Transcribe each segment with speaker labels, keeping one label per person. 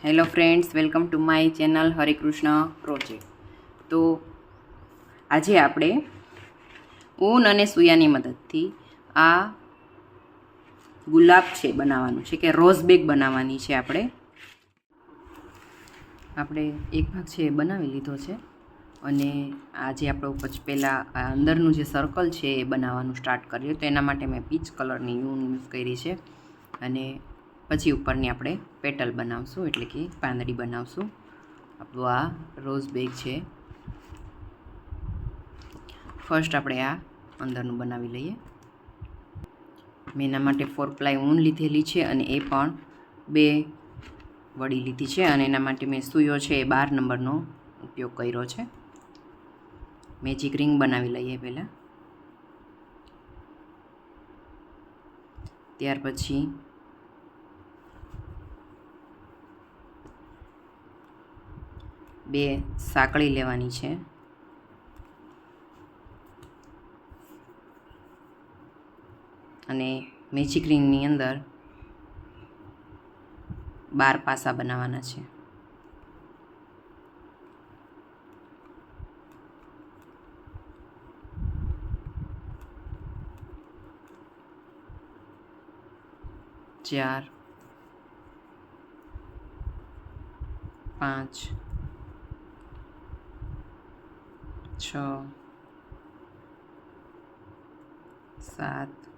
Speaker 1: Hello friends, welcome to my channel Hare Krishna project. તો આજે આપણે ઊન અને સૂયાની મદદથી આ ગુલાબ છે બનાવવાનું છે કે રોઝ બેગ બનાવવાની છે. આપણે એક ભાગ છે એ બનાવી લીધો છે અને આજે આપણે પછી પહેલાં અંદરનું જે સર્કલ છે એ બનાવવાનું સ્ટાર્ટ કરીએ. તો એના માટે મેં પીચ કલરની ઊન યુઝ કરી છે અને પછી ઉપરની આપણે પેટલ બનાવશું, એટલે કે પાંદડી બનાવશું. આપણું આ રોઝ બેગ છે. ફર્સ્ટ આપણે આ અંદરનું બનાવી લઈએ. મેં એના માટે 4 પ્લાય ઊન લીધેલી છે અને એ પણ 2 વળી લીધી છે અને એના માટે મેં સૂયો છે એ 12 નંબરનો ઉપયોગ કર્યો છે. મેજિક રિંગ બનાવી લઈએ પહેલાં. ત્યાર પછી બે સાંકળી લેવાની છે અને મેજિક રિંગની અંદર 12 પાસા બનાવવાના છે. ચાર, 5, 6, 7,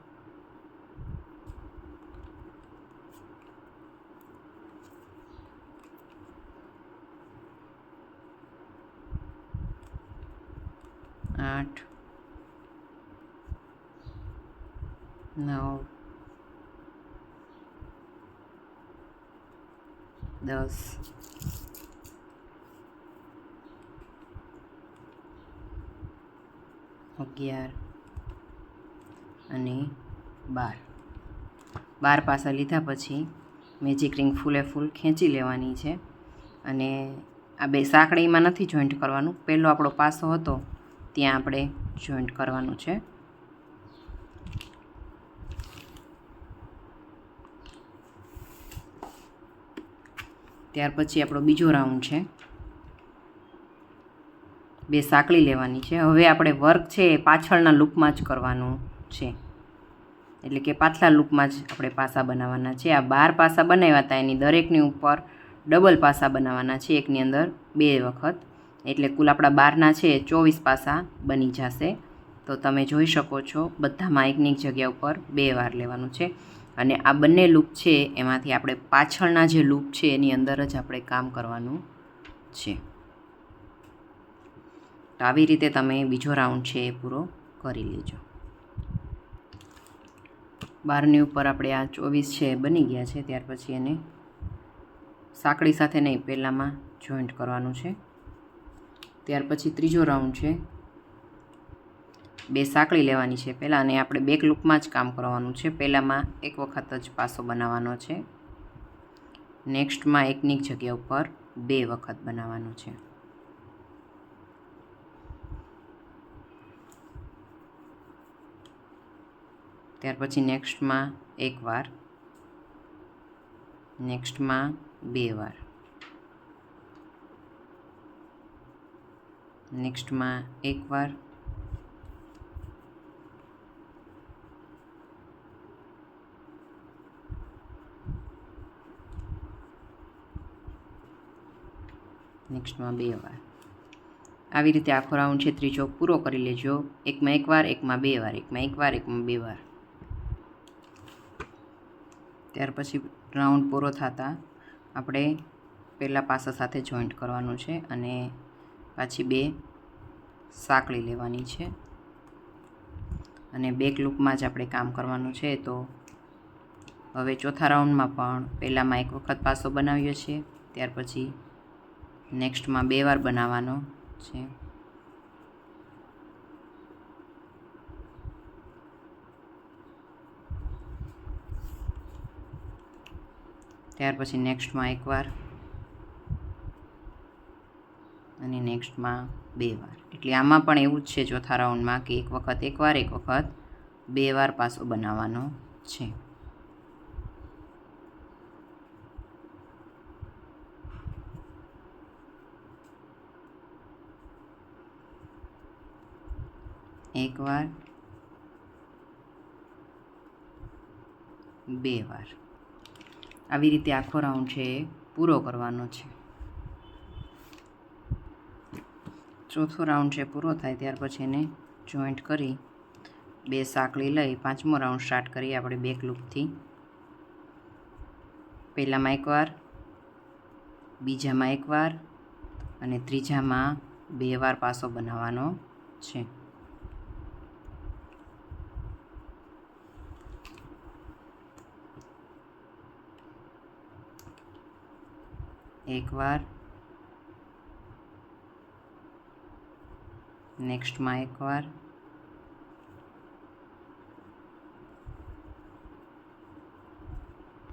Speaker 1: 8, 9, 10, 11 અને 12 પાસા લીધા પછી મેજિક રિંગ ફૂલે ફૂલ ખેંચી લેવાની છે અને આ બે સાંકળીમાં નથી જોઈન્ટ કરવાનું. પહેલો આપણો પાસો હતો ત્યાં આપણે જોઈન્ટ કરવાનું છે. ત્યાર પછી આપણો બીજો રાઉન્ડ છે. 2 સાંકળી લેવાની છે. હવે આપણે વર્ક છે એ પાછળના લૂપમાં જ કરવાનું છે, એટલે કે પાછલા લૂપમાં જ આપણે પાસા બનાવવાના છે. આ 12 પાસા બનાવ્યા હતા એની દરેકની ઉપર ડબલ પાસા બનાવવાના છે, એકની અંદર 2 વખત, એટલે કુલ આપણા 12ના છે 24 પાસા બની જશે. તો તમે જોઈ શકો છો બધામાં એકની જગ્યા ઉપર 2 વાર લેવાનું છે અને આ બંને લૂપ છે એમાંથી આપણે પાછળના જે લૂપ છે એની અંદર જ આપણે કામ કરવાનું છે. તો આવી રીતે તમે બીજો રાઉન્ડ છે એ પૂરો કરી લેજો. 12ની ઉપર આપણે આ 24 છે બની ગયા છે. ત્યાર પછી એને સાંકળી સાથે નહીં, પહેલાંમાં જોઈન્ટ કરવાનું છે. ત્યાર પછી ત્રીજો રાઉન્ડ છે. 2 સાંકળી લેવાની છે પહેલાં અને આપણે બેક લૂપમાં જ કામ કરવાનું છે. પહેલાંમાં એક વખત જ પાસો બનાવવાનો છે, નેક્સ્ટમાં એકની જગ્યા ઉપર 2 વખત બનાવવાનો છે. ત્યાર પછી નેક્સ્ટમાં 1 વાર, નેક્સ્ટમાં 2 વાર, નેક્સ્ટમાં 1 વાર, નેક્સ્ટમાં 2 વાર. આવી રીતે આખો રાઉન્ડ છે ત્રીજો પૂરો કરી લેજો. એકમાં 1 વાર, એકમાં 2 વાર, એકમાં 1 વાર, એકમાં 2 વાર. ત્યાર પછી રાઉન્ડ પૂરો થતાં આપણે પહેલાં પાસા સાથે જોઈન્ટ કરવાનું છે અને પાછી 2 સાંકળી લેવાની છે અને બેક લૂપમાં જ આપણે કામ કરવાનું છે. તો હવે ચોથા રાઉન્ડમાં પણ પહેલાંમાં 1 વખત પાસો બનાવ્યો છે, ત્યાર પછી નેક્સ્ટમાં 2 વાર બનાવવાનો છે. ત્યાર પછી નેક્સ્ટમાં 1 વાર અને નેક્સ્ટમાં 2 વાર. એટલે આમાં પણ એવું જ છે ચોથા રાઉન્ડમાં કે 1 વખત 1 વાર, 1 વખત 2 વાર પાસો બનાવવાનો છે. એક વાર, બે વાર. આવી રીતે આખો રાઉન્ડ છે એ પૂરો કરવાનો છે. ચોથો રાઉન્ડ છે પૂરો થાય ત્યાર પછી એને જોઈન્ટ કરી બે સાંકળી લઈ પાંચમો રાઉન્ડ સ્ટાર્ટ કરીએ આપણે બેક લૂપથી. પહેલામાં એકવાર, બીજામાં એકવાર અને ત્રીજામાં બે વાર પાસો બનાવવાનો છે. એકવાર, નેક્સ્ટમાં એકવાર,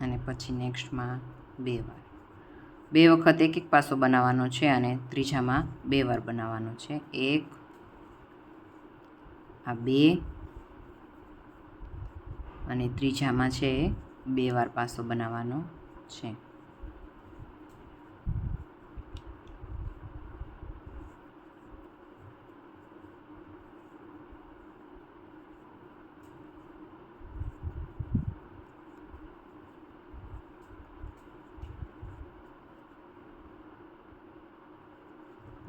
Speaker 1: અને પછી નેક્સ્ટમાં બે વાર. બે વખત એક એક પાસો બનાવવાનો છે અને ત્રીજામાં બે વાર બનાવવાનો છે. એક, આ બે અને ત્રીજામાં છે બે વાર પાસો બનાવવાનો છે.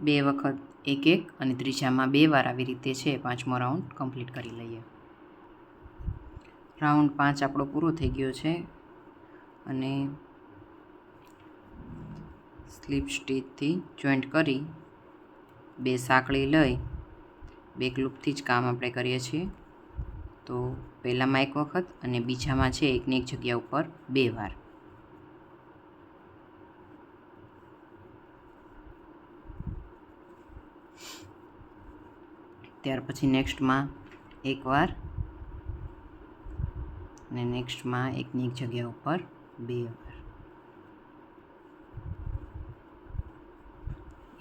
Speaker 1: બે વખત એક એક અને ત્રીજામાં બે વાર આવી રીતે છે પાંચમો રાઉન્ડ કમ્પ્લીટ કરી લઈએ. રાઉન્ડ 5 આપણો પૂરો થઈ ગયો છે અને સ્લીપ સ્ટીચથી જોઈન્ટ કરી બે સાંકળી લઈ બેક લૂપથી જ કામ આપણે કરીએ છીએ. તો પહેલામાં એક વખત અને બીજામાં છે એકની એક જગ્યા ઉપર બે વાર. ત્યાર પછી નેક્સ્ટમાં એકવાર અને નેક્સ્ટમાં એકની એક જગ્યા ઉપર બે વાર.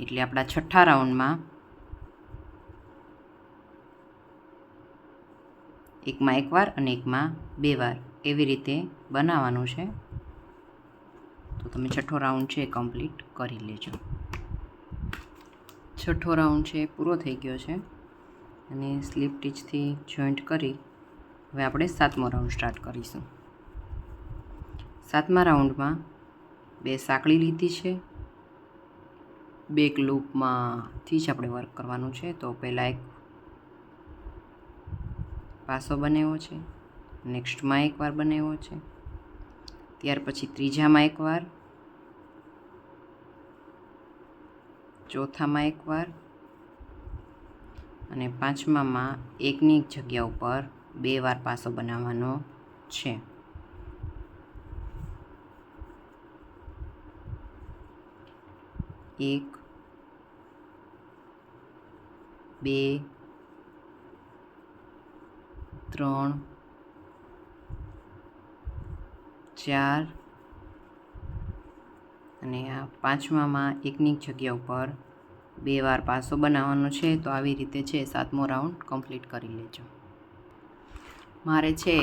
Speaker 1: એટલે આપણા છઠ્ઠા રાઉન્ડમાં એકમાં એકવાર અને એકમાં બે વાર એવી રીતે બનાવવાનું છે. તો તમે છઠ્ઠો રાઉન્ડ છે કમ્પ્લીટ કરી લેજો. છઠ્ઠો રાઉન્ડ છે પૂરો થઈ ગયો છે અને સ્લીપ સ્ટીચથી જોઈન્ટ કરી હવે આપણે સાતમો રાઉન્ડ સ્ટાર્ટ કરીશું. સાતમા રાઉન્ડમાં બે સાંકળી લીધી છે. બેક લૂપમાંથી જ આપણે વર્ક કરવાનું છે. તો પહેલાં એક પાસો બનાવ્યો છે, નેક્સ્ટમાં એકવાર બનાવ્યો છે, ત્યાર પછી ત્રીજામાં એકવાર, ચોથામાં એકવાર અને પાંચમામાં એકની એક જગ્યા ઉપર બે વાર પાસો બનાવવાનો છે. એક, બે, ત્રણ, ચાર અને આ પાંચમામાં એકની એક જગ્યા ઉપર બે વાર પાસો બનાવવાનો છે. તો આવી રીતે છે સાતમો રાઉન્ડ કમ્પ્લીટ કરી લેજો. મારે છે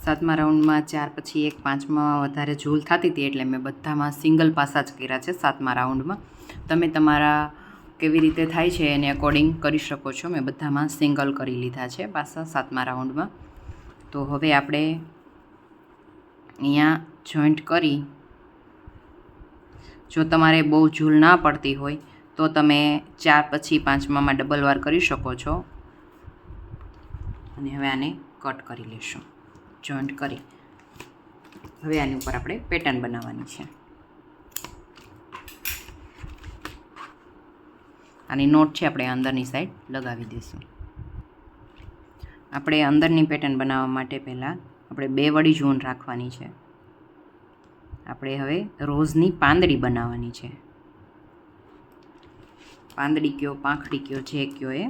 Speaker 1: સાતમા રાઉન્ડમાં ચાર પછી એક પાંચમાં વધારે ઝૂલ થતી હતી એટલે મેં બધામાં સિંગલ પાસા જ કર્યા છે સાતમા રાઉન્ડમાં. તમે તમારા કેવી રીતે થાય છે એને અકોર્ડિંગ કરી શકો છો. મેં બધામાં સિંગલ કરી લીધા છે પાસા સાતમા રાઉન્ડમાં. તો હવે આપણે અહીંયા જોઈન્ટ કરી, જો તમારે બહુ ઝૂલ ના પડતી હોય તો તમે ચાર પછી પાંચમામાં ડબલ વાર કરી શકો છો. અને હવે આને કટ કરી લેશું જોઈન્ટ કરી. હવે આની ઉપર આપણે પેટર્ન બનાવવાની છે. આની નોટ છે આપણે અંદરની સાઈડ લગાવી દઈશું. આપણે અંદરની પેટર્ન બનાવવા માટે પહેલાં આપણે બે વળી ઝૂન રાખવાની છે. આપણે હવે રોઝની પાંદડી બનાવવાની છે. પાંદડી કયો, પાંખડી કયો, જે કયો એ.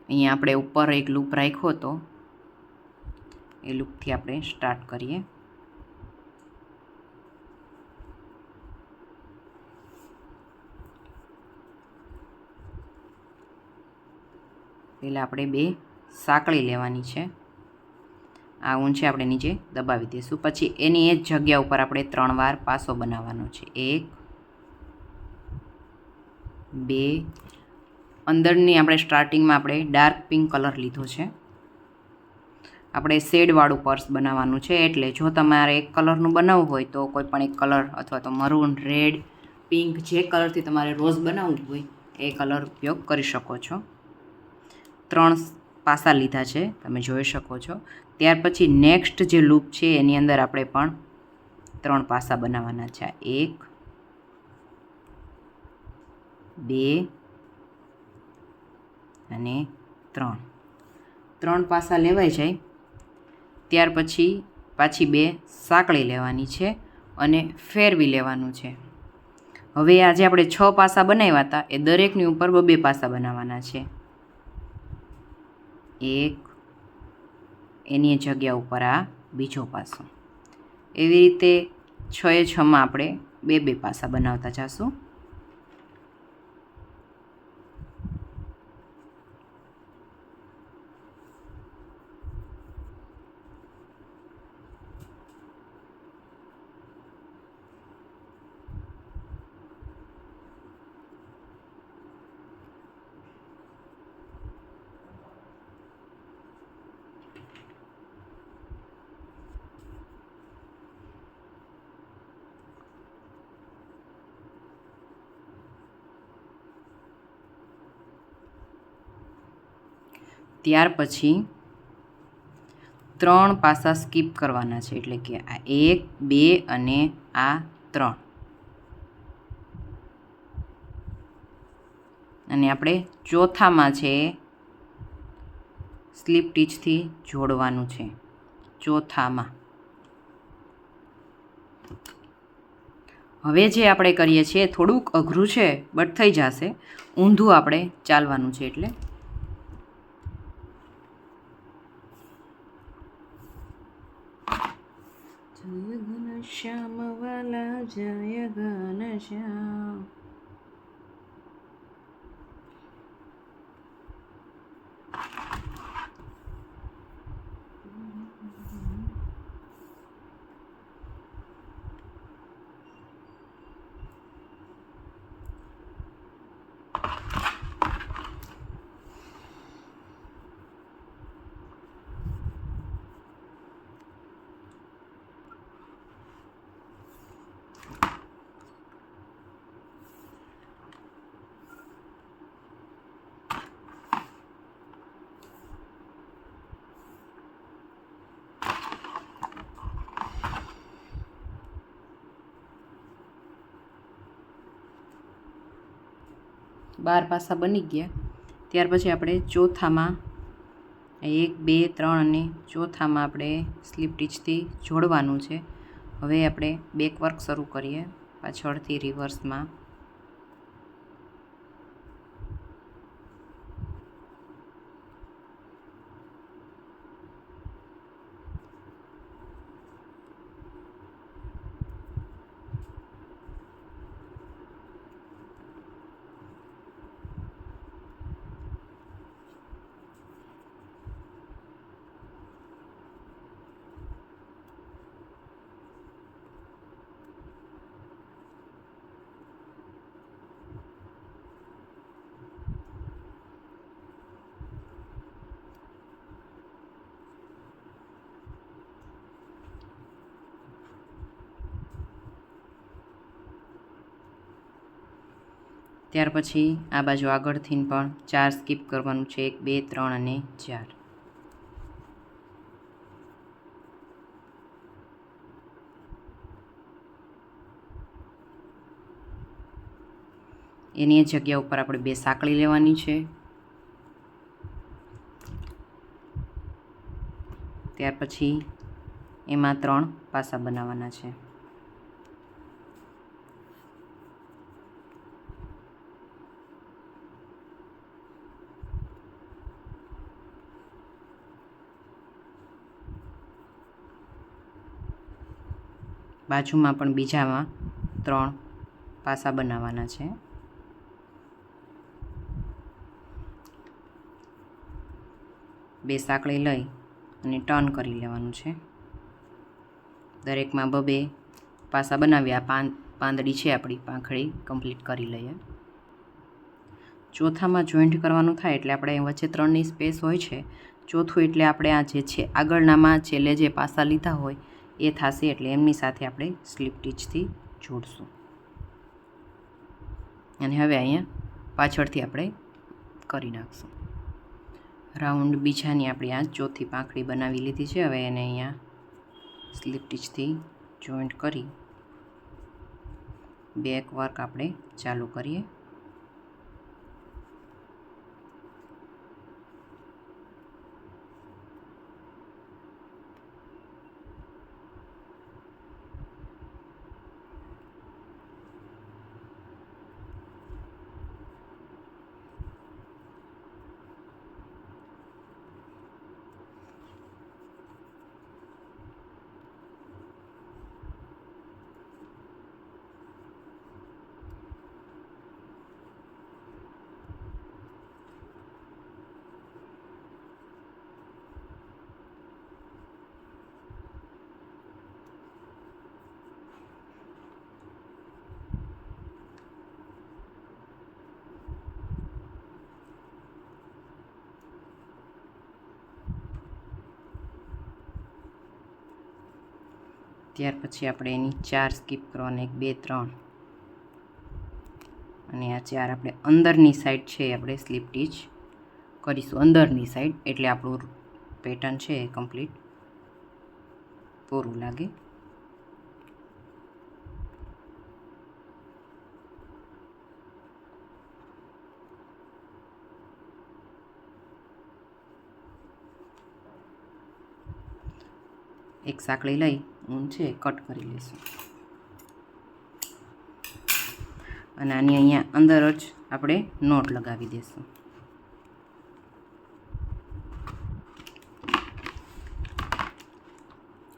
Speaker 1: અહીંયા આપણે ઉપર એક લૂપ રાખ્યો હતો એ લૂપથી આપણે સ્ટાર્ટ કરીએ. પહેલાં આપણે બે સાંકળી લેવાની છે. આ ઊન છે આપણે નીચે દબાવી દઈશું. પછી એની એ જ જગ્યા ઉપર આપણે 3 વાર પાસો બનાવવાનો છે. 1, 2 અંદરની આપણે સ્ટાર્ટિંગમાં આપણે ડાર્ક પિંક કલર લીધો છે. આપણે શેડવાળું પર્સ બનાવવાનું છે, એટલે જો તમારે એક કલરનું બનાવવું હોય તો કોઈ પણ એક કલર અથવા તો મરૂન, રેડ, પિંક જે કલરથી તમારે રોઝ બનાવવું હોય એ કલર ઉપયોગ કરી શકો છો. 3 પાસા લીધા છે, તમે જોઈ શકો છો. ત્યાર પછી નેક્સ્ટ જે લૂપ છે એની અંદર આપણે પણ 3 પાસા બનાવવાના છે. 1, 2 અને 3. 3 પાસા લેવાઈ જાય ત્યાર પછી પાછી 2 સાંકળી લેવાની છે અને ફેરવી લેવાનું છે. હવે આજે આપણે 6 પાસા બનાવ્યા હતા એ દરેકની ઉપર 2 પાસા બનાવવાના છે. 1, એની જગ્યા ઉપર આ બીજો પાસો. એવી રીતે 6 એ 6માં આપણે 2 પાસા બનાવતા જઈશું. ત્યાર પછી 3 પાસા સ્કીપ કરવાના છે, એટલે કે આ 1, 2 અને આ 3. અને આપણે ચોથામાં છે સ્લીપ ટીચથી જોડવાનું છે. ચોથામાં હવે જે આપણે કરીએ છીએ થોડુંક અઘરું છે, બટ થઈ જશે. ઊંધું આપણે ચાલવાનું છે, એટલે જય ઘનશ્યામ વાલા જય ઘનશ્યામ. બાર પાસા બની ગયા. ત્યાર પછી આપણે ચોથામાં 1, 2, 3 અને ચોથામાં આપણે સ્લીપ ટીચથી જોડવાનું છે. હવે આપણે બેક વર્ક શરૂ કરીએ પાછળથી રિવર્સમાં. ત્યાર પછી આ બાજુ આગળથી પણ 4 સ્કીપ કરવાનું છે. 1, 2, 3 અને 4. એની જગ્યા ઉપર આપણે 2 સાંકળી લેવાની છે. ત્યાર પછી એમાં 3 પાસા બનાવવાના છે. બાજુમાં પણ બીજામાં 3 પાસા બનાવવાના છે. બે સાંકળી લઈ અને ટર્ન કરી લેવાનું છે. દરેકમાં 2 પાસા બનાવ્યા. પાંદડી છે આપણી પાંખડી કમ્પ્લીટ કરી લઈએ. ચોથામાં જોઈન્ટ કરવાનું થાય એટલે આપણે વચ્ચે 3ની સ્પેસ હોય છે. ચોથું એટલે આપણે આ જે છે આગળનામાં છેલ્લે જે પાસા લીધા હોય એ થશે, એટલે એમની સાથે આપણે સ્લીપ સ્ટીચથી જોડશું. અને હવે અહીંયા પાછળથી આપણે કરી નાખશું. રાઉન્ડ બીજાની આપણી આ ચોથી પાંખડી બનાવી લીધી છે. હવે એને અહીંયા સ્લીપ સ્ટીચથી જોઈન્ટ કરી બેક વર્ક આપણે ચાલુ કરીએ. ત્યાર પછી આપણે એની 4 સ્કીપ કરવાના, 1 2 3, અને આ 4 આપણે અંદરની સાઈડ છે આપણે સ્લીપ સ્ટીચ કરીશું, અંદરની સાઈડ, એટલે આપણું પેટર્ન છે એ કમ્પ્લીટ પૂરું લાગે. એક સાંકળી લઈ ઊન છે કટ કરી લઈશું, અને આની અહીંયા અંદર જ આપણે નોટ લગાવી દઈશું.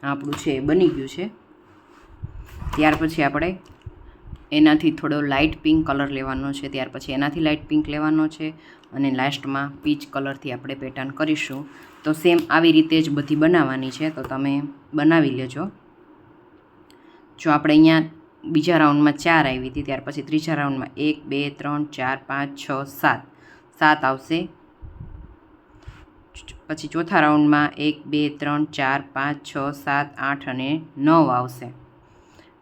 Speaker 1: આપણું છે એ બની ગયું છે. ત્યાર પછી આપણે એનાથી થોડો લાઇટ પિંક કલર લેવાનો છે, ત્યાર પછી એનાથી લાઇટ પિંક લેવાનો છે, અને લાસ્ટમાં પીચ કલરથી આપણે પેટર્ન કરીશું. તો સેમ આવી રીતે જ બધી બનાવવાની છે, તો તમે બનાવી લેજો. જો આપણે અહીંયા બીજા રાઉન્ડમાં 4 આવી હતી, ત્યાર પછી ત્રીજા રાઉન્ડમાં 1 2 3 4 5 6 7 આવશે. પછી ચોથા રાઉન્ડમાં 1 2 3 4 5 6 7 8 અને 9 આવશે.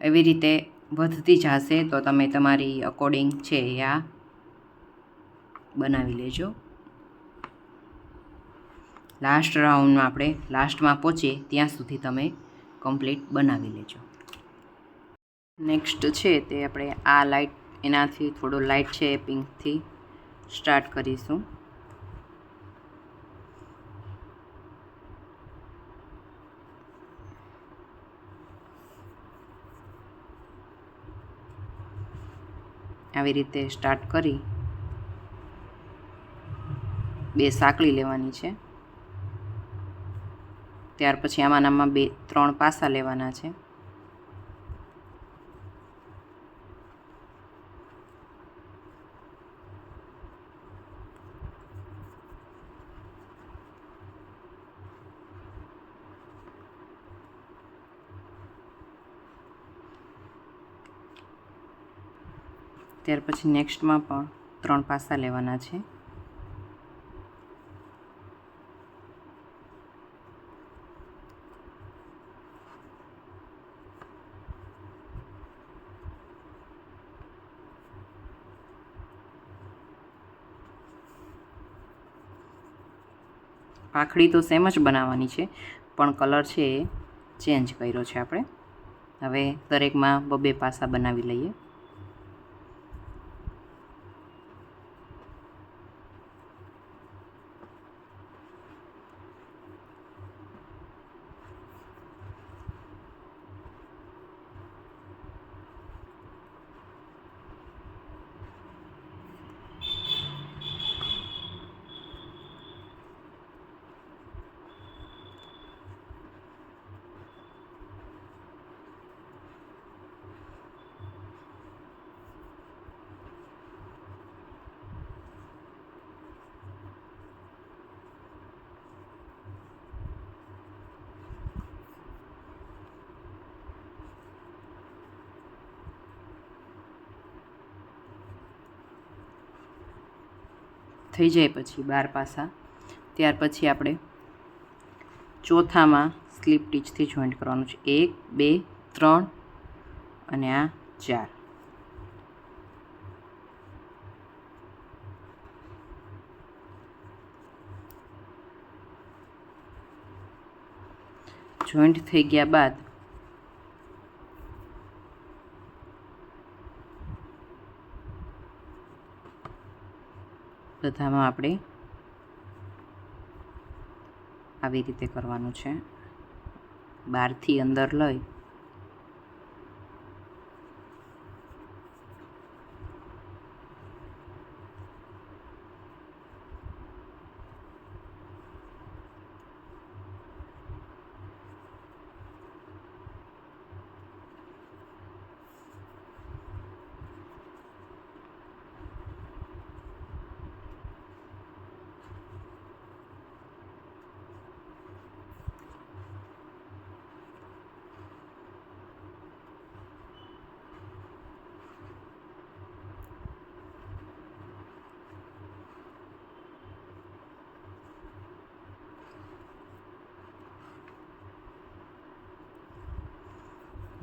Speaker 1: એવી રીતે વધતી જશે, તો તમે તમારી અકોર્ડિંગ છે આ બનાવી લેજો. લાસ્ટ રાઉન્ડમાં આપણે લાસ્ટમાં પહોંચીએ ત્યાં સુધી તમે કમ્પ્લીટ બનાવી લેજો. નેક્સ્ટ છે તે આપણે આ લાઇટ, એનાથી થોડો લાઇટ છે એ પિંકથી સ્ટાર્ટ કરીશું. આવી રીતે સ્ટાર્ટ કરી 2 સાંકળી લેવાની છે. ત્યાર પછી આમાં 2 3 પાસા લેવાના છે. ત્યાર પછી નેક્સ્ટમાં પણ 3 પાસા લેવાના છે. પાંખડી તો સેમ જ બનાવવાની છે, પણ કલર છે એ ચેન્જ કર્યો છે આપણે. હવે દરેકમાં 2 પાસા બનાવી લઈએ. થઈ જાય પછી 12 પાસા, ત્યાર પછી આપણે ચોથામાં સ્લીપ ટીચથી જોઈન્ટ કરવાનું છે. 1 2 3 અને આ 4. જોઈન્ટ થઈ ગયા બાદ બધામાં આપણે આવી રીતે કરવાનું છે. બહારથી અંદર લઈ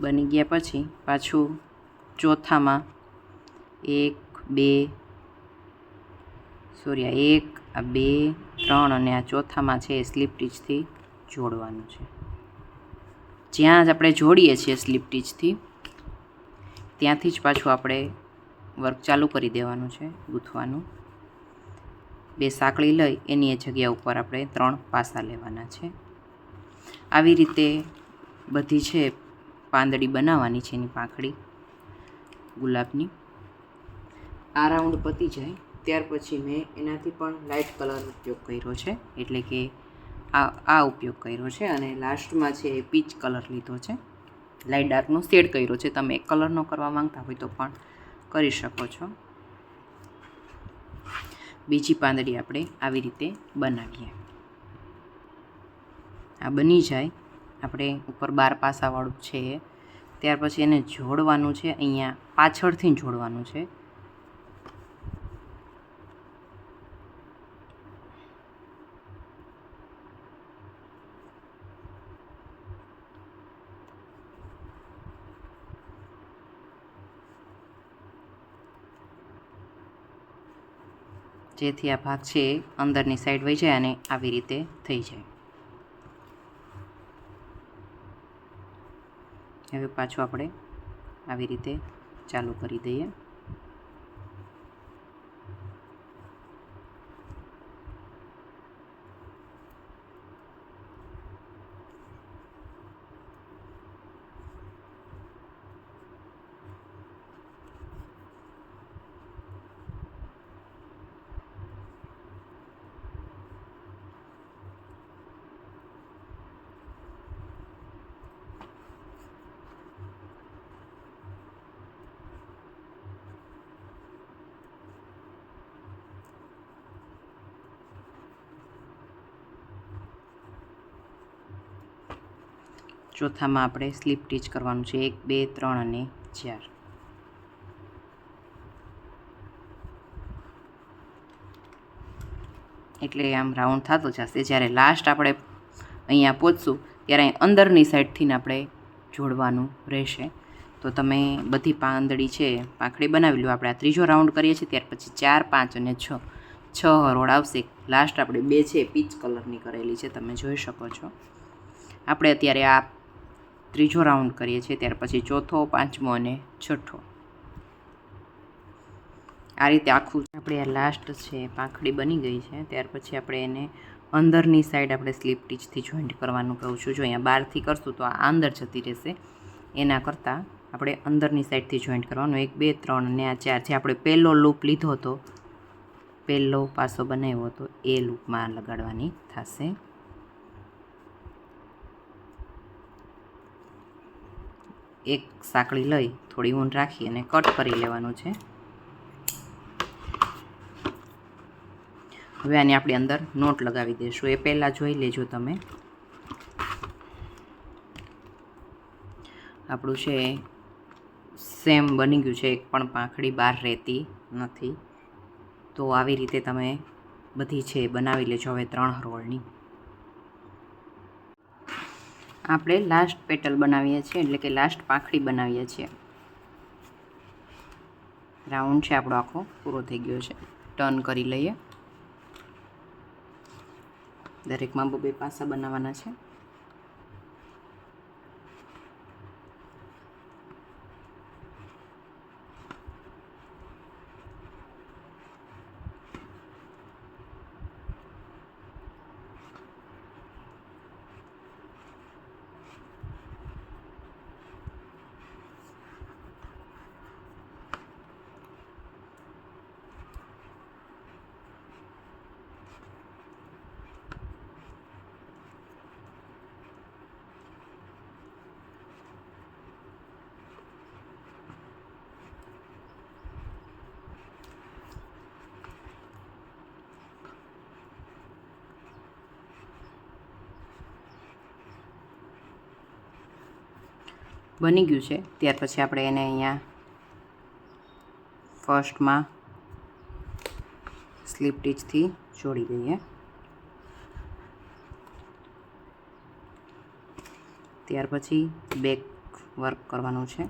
Speaker 1: બની ગયા પછી પાછું ચોથામાં 1 2 2 3 અને આ ચોથામાં છે એ સ્લીપ ટીચથી જોડવાનું છે. જ્યાં જ આપણે જોડીએ છીએ સ્લીપ ટીચથી ત્યાંથી જ પાછું આપણે વર્ક ચાલુ કરી દેવાનું છે, ગૂંથવાનું. 2 સાંકળી લઈ એની એ જગ્યા ઉપર આપણે 3 પાસા લેવાના છે. આવી રીતે બધી છે પાંદડી બનાવવાની છે, એની પાંખડી ગુલાબની. આ રાઉન્ડ પતી જાય ત્યાર પછી મેં એનાથી પણ લાઇટ કલર ઉપયોગ કર્યો છે, એટલે કે આ ઉપયોગ કર્યો છે. અને લાસ્ટમાં છે એ પીચ કલર લીધો છે, લાઇટ ડાર્કનો શેડ કર્યો છે. તમે કલરનો કરવા માંગતા હોય તો પણ કરી શકો છો. બીજી પાંદડી આપણે આવી રીતે બનાવીએ. આ બની જાય આપણે ઉપર 12 પાસાવાળું છે, ત્યાર પછી એને જોડવાનું છે. અહીંયા પાછળથી જોડવાનું છે. જેથી આ ભાગ છે અંદરની સાઈડ વહી જાય અને આવી રીતે થઈ જાય. હવે પાછું આપણે આવી રીતે ચાલુ કરી દઈએ. ચોથામાં આપણે સ્લીપ ટીચ કરવાનું છે. 1 2 3 અને 4. એટલે આમ રાઉન્ડ થતો જશે. જ્યારે લાસ્ટ આપણે અહીંયા પહોંચશું ત્યારે અંદરની સાઈડથી આપણે જોડવાનું રહેશે. તો તમે બધી પાંદડી છે પાંખડી બનાવી લો. આપણે આ ત્રીજો રાઉન્ડ કરીએ છીએ, ત્યાર પછી 4 5 અને 6 હરોળ આવશે. લાસ્ટ આપણે 2 છે પીચ કલરની કરેલી છે, તમે જોઈ શકો છો. આપણે અત્યારે આ ત્રીજો રાઉન્ડ કરીએ છીએ, ત્યાર પછી ચોથો, પાંચમો અને છઠ્ઠો. આ રીતે આખું આપણે આ લાસ્ટ છે પાંખડી બની ગઈ છે. ત્યાર પછી આપણે એને અંદરની સાઈડ આપણે સ્લીપ ટીચથી જોઈન્ટ કરવાનું કહું છું. જો અહીંયા બહારથી કરશું તો આ અંદર જતી રહેશે, એના કરતાં આપણે અંદરની સાઈડથી જોઈન્ટ કરવાનું. 1 2 3 અને આ 4 જે આપણે પહેલો લૂપ લીધો હતો, પહેલો પાસો બનાવ્યો હતો, એ લૂપમાં લગાડવાની થશે. એક સાંકળી લઈ થોડી ઊંડ રાખી અને કટ કરી લેવાનું છે. હવે આની આપણે અંદર નોટ લગાવી દઈશું. એ પહેલાં જોઈ લેજો તમે. આપણું છે સેમ બની ગયું છે, એક પણ પાંખડી બહાર રહેતી નથી. તો આવી રીતે તમે બધી છે બનાવી લેજો હવે 3 હરોળની. આપણે લાસ્ટ પેટલ બનાવીએ છીએ, એટલે કે લાસ્ટ પાંખડી બનાવીએ છીએ. રાઉન્ડ છે આપણો આખો પૂરો થઈ ગયો છે. ટર્ન કરી લઈએ. દરેકમાં 2 પાસા બનાવવાના છે. બની ગયું છે. ત્યાર પછી આપણે એને અહીંયા ફર્સ્ટમાં સ્લીપ ટીચથી જોડી દઈએ. ત્યાર પછી બેક વર્ક કરવાનું છે.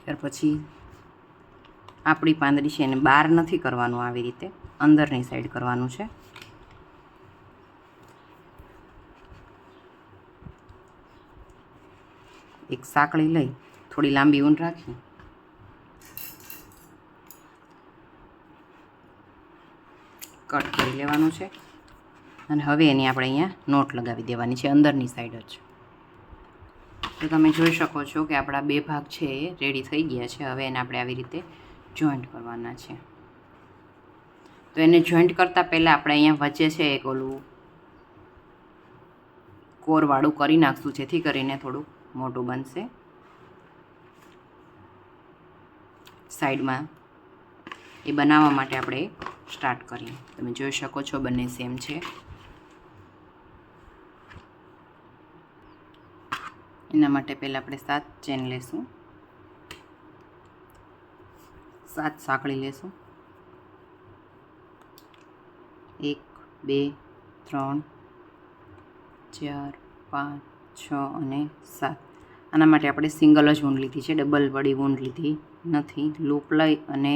Speaker 1: ત્યાર પછી આપણી પાંદડી છે એને બહાર નથી કરવાનું, આવી રીતે અંદરની સાઈડ કરવાનું છે. એક સાંકળી લઈ થોડી લાંબી ઊન રાખી કટ કરી લેવાનું છે. અને હવે એની આપણે અહીંયા નોટ લગાવી દેવાની છે અંદરની સાઈડ જ. તો તમે જોઈ શકો છો કે આપણા 2 ભાગ છે એ રેડી થઈ ગયા છે. હવે એને આપણે આવી રીતે જોઈન્ટ કરવાના છે. તો એને જોઈન્ટ કરતાં પહેલાં આપણે અહીંયા વચ્ચે છે એક ઓલું કોરવાળું કરી નાખશું, જેથી કરીને થોડું મોટું બનશે. સાઈડમાં એ બનાવવા માટે આપણે સ્ટાર્ટ કરીએ. તમે જોઈ શકો છો બંને સેમ છે. એના માટે પહેલાં આપણે 7 ચેન લેશું, 7 સાંકળી લેશું. 1 2 3 4 5 6 અને 7. આના માટે આપણે સિંગલ જ ઊન લીધી છે, ડબલ વળી ઊન લીધી નથી. લૂપ લઈ અને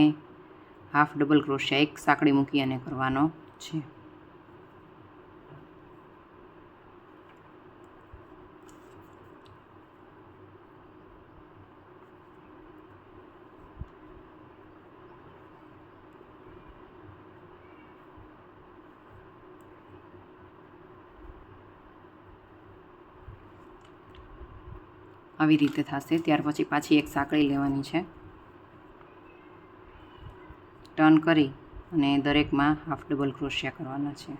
Speaker 1: હાફ ડબલ ક્રોશિયા એક સાંકળી મૂકી અને કરવાનો છે. આવી રીતે થશે. ત્યાર પછી પાછી એક સાંકળી લેવાની છે, ટર્ન કરી અને દરેકમાં હાફ ડબલ ક્રોશિયા કરવાના છે.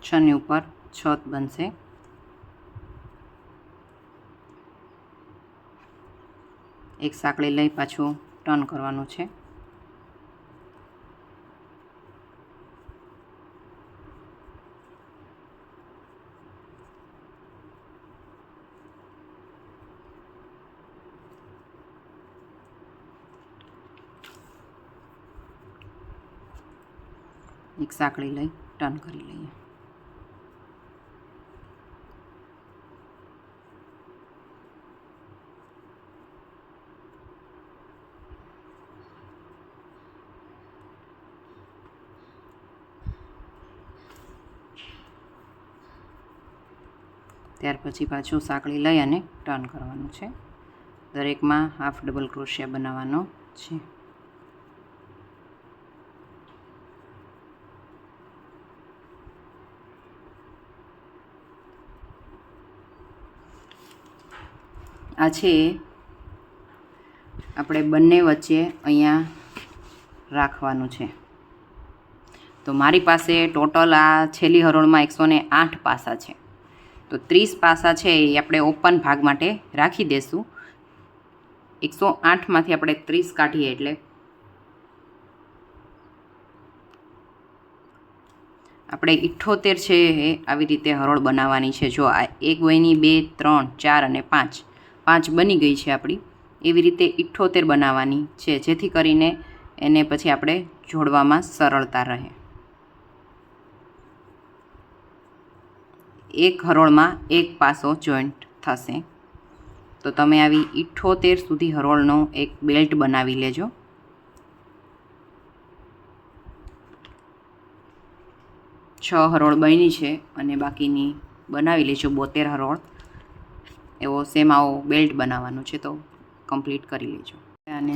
Speaker 1: છની ઉપર 6 બનશે. એક સાંકળી લઈ પાછું ટર્ન કરવાનું છે. એક સાંકળી લઈ ટર્ન કરી લઈએ. ત્યાર પછી પાછું સાંકળી લઈ અને ટર્ન કરવાનું છે. દરેકમાં હાફ ડબલ ક્રોશિયા બનાવવાનો છે. આ છે આપણે બંને વચ્ચે અહીંયા રાખવાનું છે. તો મારી પાસે ટોટલ આ છેલ્લી હરોળમાં 108 પાસા છે. તો 30 પાસા છે એ આપણે ઓપન ભાગ માટે રાખી દઈશું. 108માંથી આપણે 30 કાઢીએ એટલે આપણે 78 છે એ આવી રીતે હરોળ બનાવવાની છે. જો આ 1 વયની 2 3 4 અને 5 5 બની ગઈ છે આપણી. એવી રીતે 78 બનાવવાની છે, જેથી કરીને એને પછી આપણે જોડવામાં સરળતા રહે. એક હરોળમાં એક પાસો જોઈન્ટ થશે. તો તમે આવી 78 સુધી હરોળનો એક બેલ્ટ બનાવી લેજો. છ હરોળ બની છે અને બાકીની બનાવી લેજો 72 હરોળ. એવો સેમ આવો બેલ્ટ બનાવવાનો છે, તો કમ્પ્લીટ કરી લેજો. આને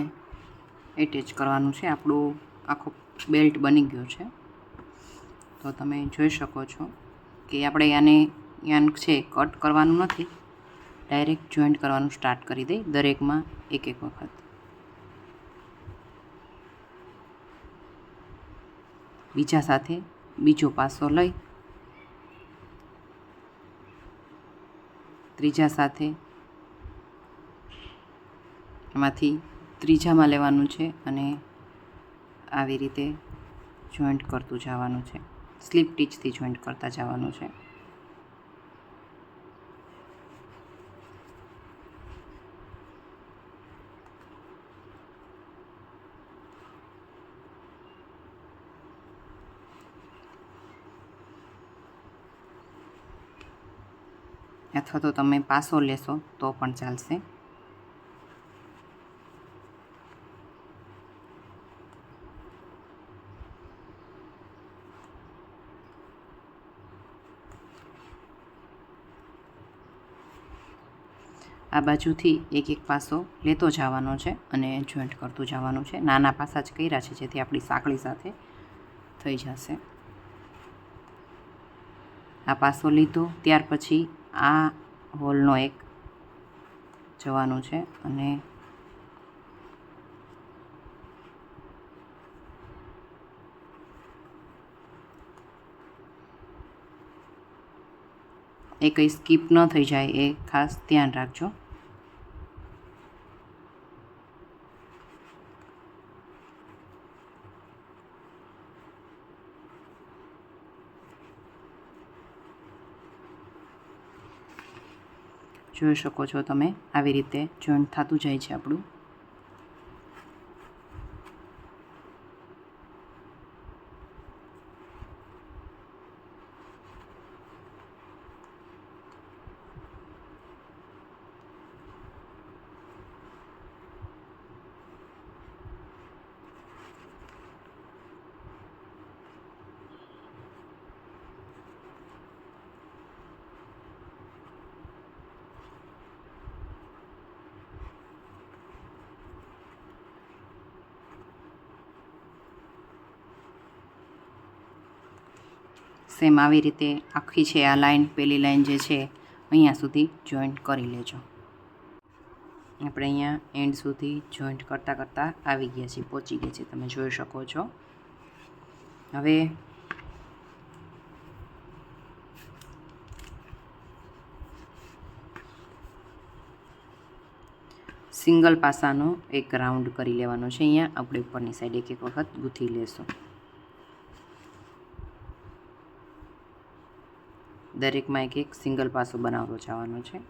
Speaker 1: એટેચ કરવાનું છે. આપણું આખો બેલ્ટ બની ગયો છે. તો તમે જોઈ શકો છો કે આપણે આને યાન છે કટ કરવાનું નથી, ડાયરેક્ટ જોઈન્ટ કરવાનું સ્ટાર્ટ કરી દઈ. દરેકમાં એક એક વખત. બીજા સાથે બીજો પાસો લઈ, ત્રીજા સાથે એમાંથી ત્રીજામાં લેવાનું છે અને આવી રીતે જોઈન્ટ કરતું જવાનું છે. સ્લીપ ટીચથી જોઈન્ટ કરતા જવાનું છે. અથવા તો તમે પાસો લેશો તો પણ ચાલશે. આ બાજુથી એક એક પાસો લેતો જવાનો છે અને જોઈન્ટ કરતું જવાનું છે. નાના પાસા જ કર્યા છે, જેથી આપણી સાંકળી સાથે થઈ જશે. આ પાસો લીધો ત્યાર પછી આ હોલનો એક જવાનું છે અને એ કંઈ સ્કીપ ન થઈ જાય એ ખાસ ધ્યાન રાખજો. જોઈ શકો છો તમે આવી રીતે જોઈન્ટ થતું જાય છે આપણું. સેમ આવી રીતે આખી છે આ લાઈન, પહેલી લાઈન જે છે અહીંયા સુધી જોઈન્ટ કરી લેજો. આપણે અહીંયા એન્ડ સુધી જોઈન્ટ કરતાં કરતાં આવી ગયા છીએ, પહોંચી ગયા છીએ, તમે જોઈ શકો છો. હવે સિંગલ પાસાનો એક રાઉન્ડ કરી લેવાનો છે. અહીંયા આપણે ઉપરની સાઈડ એક એક વખત ગૂંથી લેશું. દરેકમાં એક એક સિંગલ પાસો બનાવતો જવાનો છે.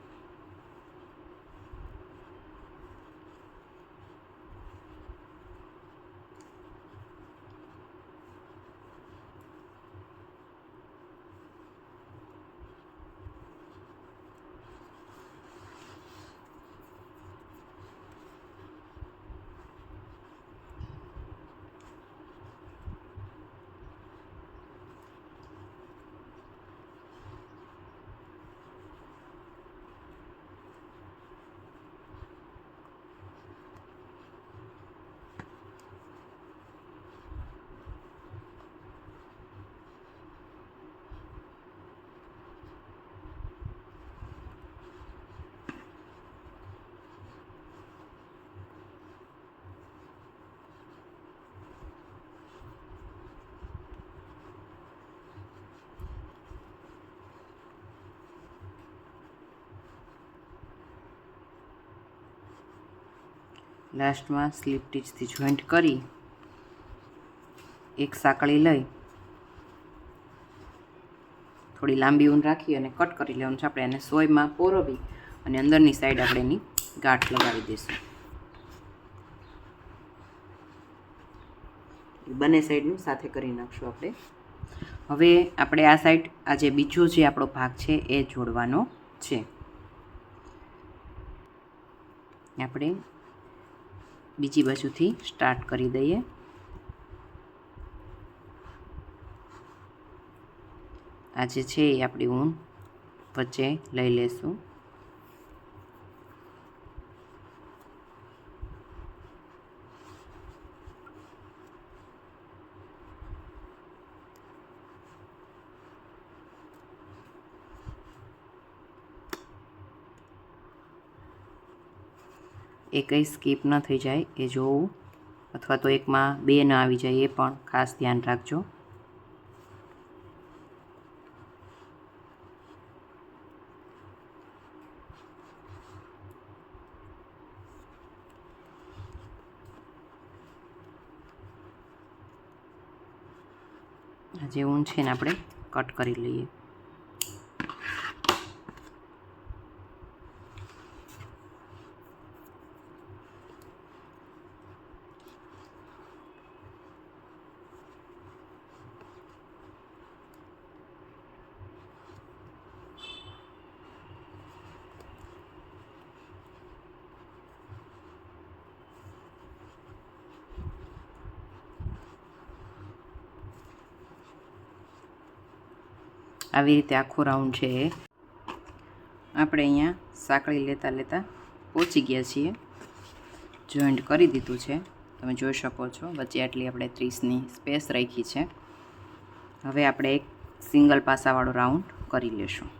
Speaker 1: લાસ્ટમાં સ્લીપ ટીચથી જોઈન્ટ કરી એક સાંકળી લઈ થોડી લાંબી ઊન રાખી અને કટ કરી લેવાનું છે. આપણે એને સોયમાં પોરવી અને અંદરની સાઈડ આપણે એની ગાંઠ લગાવી દઈશું. બંને સાઈડનું સાથે કરી નાખશું આપણે. હવે આપણે આ સાઈડ આ જે બીજો જે આપણો ભાગ છે એ જોડવાનો છે. આપણે બીજી બાજુથી સ્ટાર્ટ કરી દઈએ. આ જે છે એ આપણી ઊન વચ્ચે લઈ લેશું. એ કંઈ સ્કીપ ન થઈ જાય એ જોવું, અથવા તો એકમાં બે ન આવી જાય એ પણ ખાસ ધ્યાન રાખજો. આ જે ઊન છે ને આપણે કટ કરી લઈએ. આવી રીતે આખો રાઉન્ડ છે એ આપણે અહીંયા સાંકળી લેતા લેતા પહોંચી ગયા છીએ. જોઈન્ટ કરી દીધું છે, તમે જોઈ શકો છો. વચ્ચે આટલી આપણે 30ની સ્પેસ રાખી છે. હવે આપણે એક સિંગલ પાસાવાળો રાઉન્ડ કરી લેશું.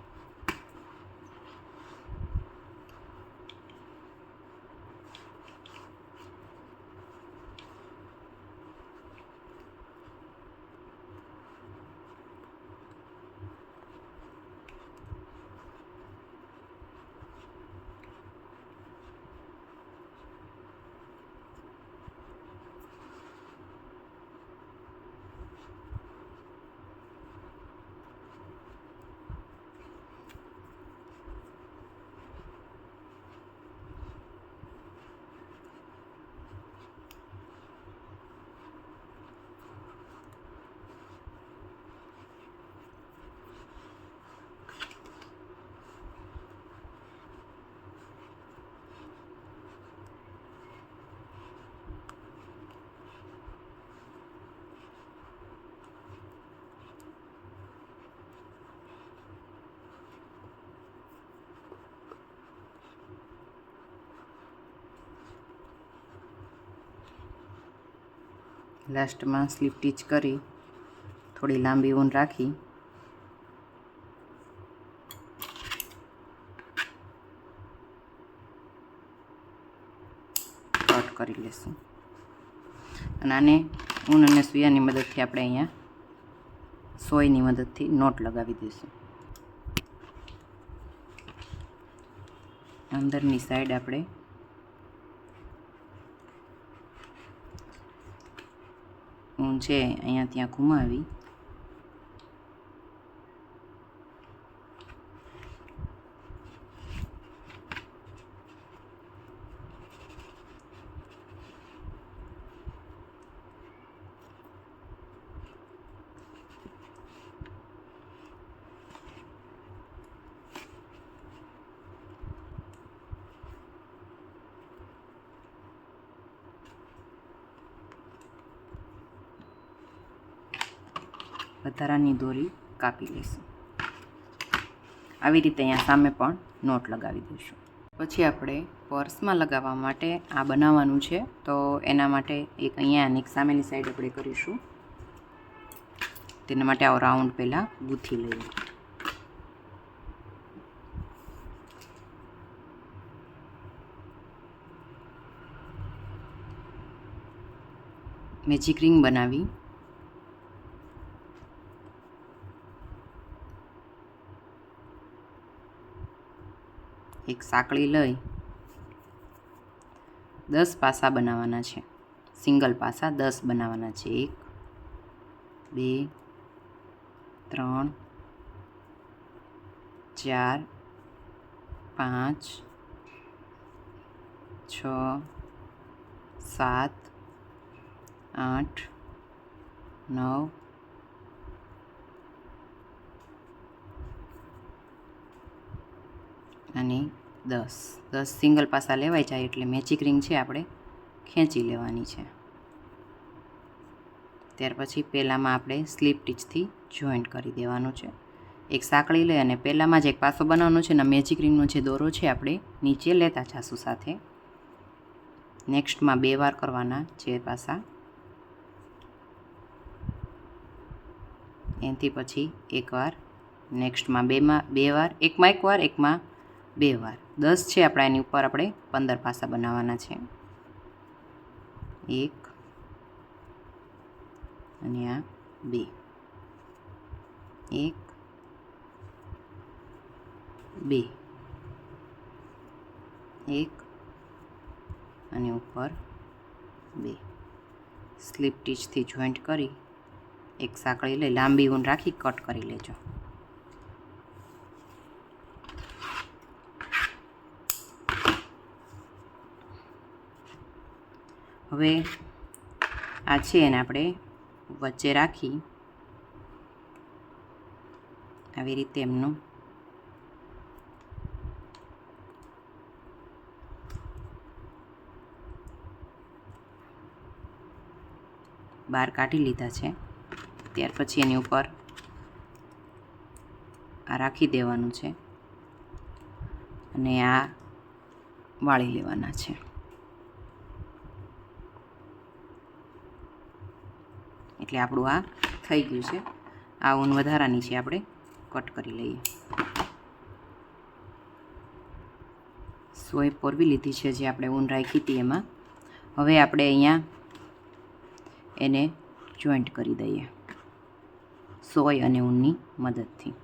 Speaker 1: લાસ્ટમાં સ્લીપ ટીચ કરી થોડી લાંબી ઊન રાખી કટ કરી લેશું. અને આને ઊન અને સૂયાની મદદથી આપણે અહીંયા સોયની મદદથી નોટ લગાવી દઈશું. અંદરની સાઈડ આપણે ઊન છે અહીંયા ત્યાં ઘુમાવી વધારાની દોરી કાપી લઈશું. આવી રીતે અહીંયા સામે પણ નોટ લગાવી દઈશું. પછી આપણે પર્સમાં લગાવવા માટે આ બનાવવાનું છે, તો એના માટે એક અહીંયા અને એક સામેની સાઈડ આપણે કરીશું. તેના માટે આવો રાઉન્ડ પહેલાં ગૂંથી લઈએ. મેજિક રિંગ બનાવી એક સાંકળી લઈ 10 પાસા બનાવવાના છે, સિંગલ પાસા 10 બનાવવાના છે. 1 2 3 4 5 6 7 8 9 અને 10 સિંગલ પાસા લેવાઈ જાય એટલે મેજિક રિંગ છે આપણે ખેંચી લેવાની છે. ત્યાર પછી પહેલાંમાં આપણે સ્લીપ ટીચથી જોઈન્ટ કરી દેવાનું છે. એક સાંકળી લઈ અને પહેલાંમાં જ એક પાસો બનાવવાનો છે અને મેજિક રિંગનો જે દોરો છે આપણે નીચે લેતા જાશું સાથે. નેક્સ્ટમાં 2 વાર કરવાના છે પાસા, એનાથી પછી 1 વાર, નેક્સ્ટમાં 2 વાર, એકમાં 1 વાર, એકમાં 2 વાર. 10 છે આપણા, એની ઉપર આપણે 15 પાસા બનાવવાના છે. 1 અને આ 2, 1 2, 1 અને ઉપર 2. સ્લીપ ટીચથી જોઈન્ટ કરી એક સાંકળી લઈ લાંબી ઊન રાખી કટ કરી લેજો. હવે આ છે એને આપણે વચ્ચે રાખી આવી રીતે એમનું બહાર કાઢી લીધા છે. ત્યાર પછી એની ઉપર આ રાખી દેવાનું છે અને આ વાળી લેવાના છે. એટલે આપણું આ થઈ ગયું છે. આ ઊન વધારાની છે, આપણે કટ કરી લઈએ. સોય પોરવી લીધી છે જે આપણે ઊન રાખી હતી એમાં. હવે આપણે અહીંયા એને જોઈન્ટ કરી દઈએ સોય અને ઊનની મદદથી.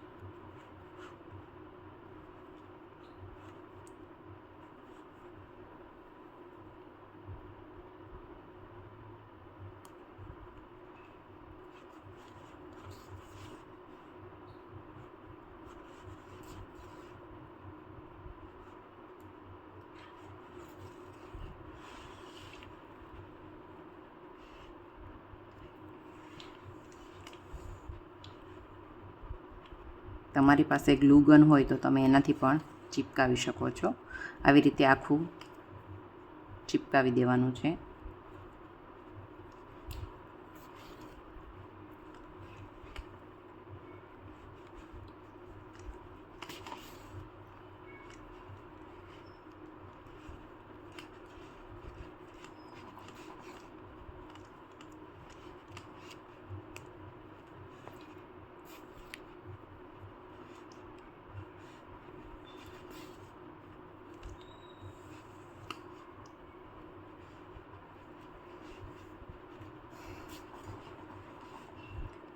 Speaker 1: તમારી પાસે ગ્લુ ગન હોય તો તમે એનાથી પણ ચિપકાવી શકો છો. આવી રીતે આખું ચિપકાવી દેવાનું છે.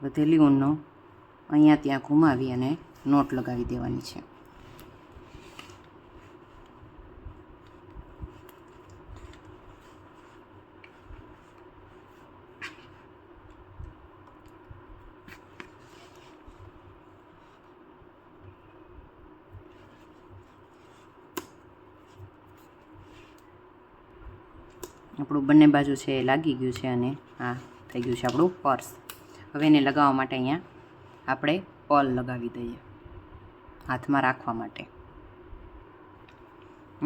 Speaker 1: વધેલી ઊનનો અહીંયા ત્યાં ઘુમાવી અને નોટ લગાવી દેવાની છે. આપણું બંને બાજુ છે એ લાગી ગયું છે અને આ થઈ ગયું છે આપણું પર્સ. હવે એને લગાવવા માટે અહીંયા આપણે પર્લ લગાવી દઈએ હાથમાં રાખવા માટે.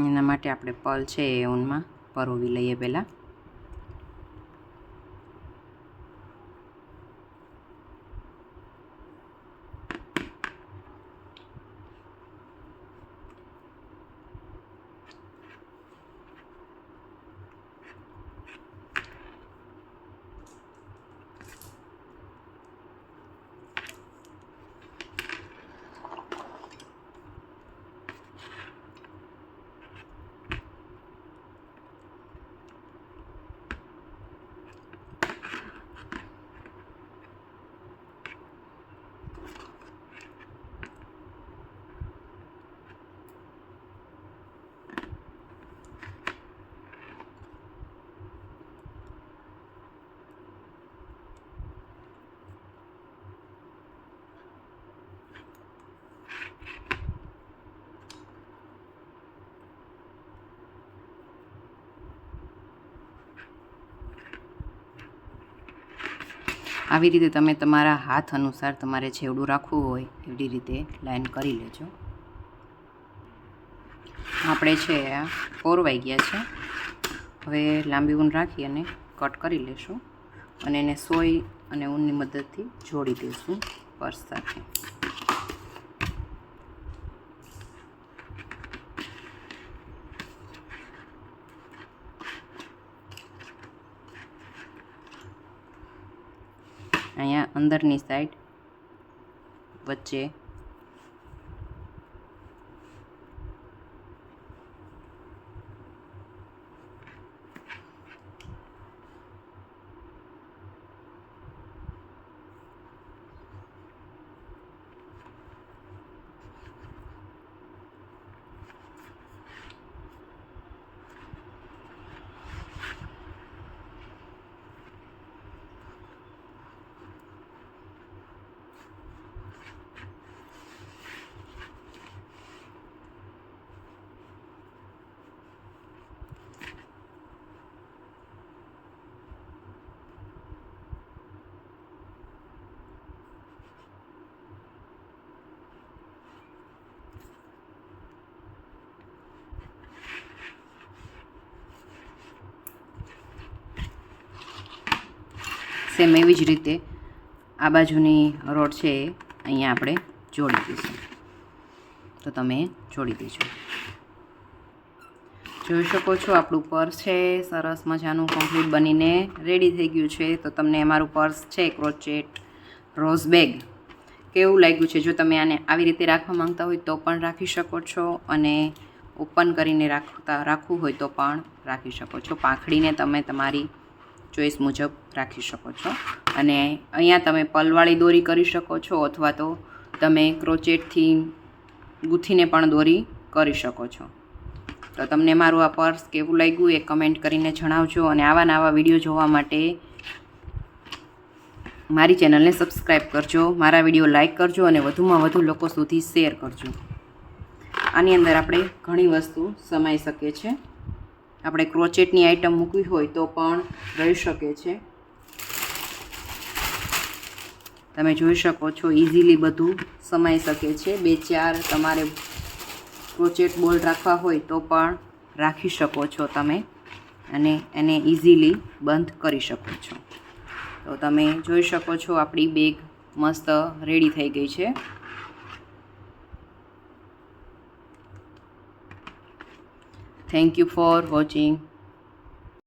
Speaker 1: એના માટે આપણે પર્લ છે એ ઊનમાં પરોવી લઈએ પહેલાં. આવી રીતે તમે તમારા હાથ અનુસાર તમારે જેવડું રાખવું હોય એવી રીતે લાઈન કરી લેજો. આપણે છે આ પોરવાઈ ગયા છે. હવે લાંબી ઊન રાખી અને કટ કરી લેશું અને એને સોય અને ઊનની મદદથી જોડી દઈશું પર્સ સાથે. અહીંયા અંદરની સાઈડ વચ્ચે સેમ એવી જ રીતે આ બાજુની રોડ છે એ અહીંયા આપણે જોડી દઈશું. તો તમે જોડી દેજો. જોઈ શકો છો આપણું પર્સ છે સરસ મજાનું કમ્પ્લીટ બનીને રેડી થઈ ગયું છે. તો તમને અમારું પર્સ છે ક્રોચેટ રોઝ બેગ કેવું લાગ્યું છે? જો તમે આને આવી રીતે રાખવા માંગતા હોય તો પણ રાખી શકો છો અને ઓપન કરીને રાખવું હોય તો પણ રાખી શકો છો. પાંખડીને તમે તમારી ચોઈસ મુજબ રાખી શકો છો. અને અહીંયા તમે પલવાળી દોરી કરી શકો છો અથવા તો તમે ક્રોચેટથી ગૂંથીને પણ દોરી કરી શકો છો. તો તમને મારું આ પર્સ કેવું લાગ્યું એ કમેન્ટ કરીને જણાવજો. અને આવા નવા વિડીયો જોવા માટે મારી ચેનલને સબસ્ક્રાઈબ કરજો, મારા વિડીયો લાઇક કરજો અને વધુમાં વધુ લોકો સુધી શેર કરજો. આની અંદર આપણે ઘણી વસ્તુ સમાઈ શકે છે. આપણે ક્રોચેટની આઈટમ મૂકવી હોય તો પણ રહી શકે છે. તમે જોઈ શકો છો ઇઝીલી બધું સમાઈ શકે છે. 2-4 તમારે ક્રોચેટ બોલ રાખવા હોય તો પણ રાખી શકો છો તમે અને એને ઇઝીલી બંધ કરી શકો છો. તો તમે જોઈ શકો છો આપણી બેગ મસ્ત રેડી થઈ ગઈ છે. Thank you for watching.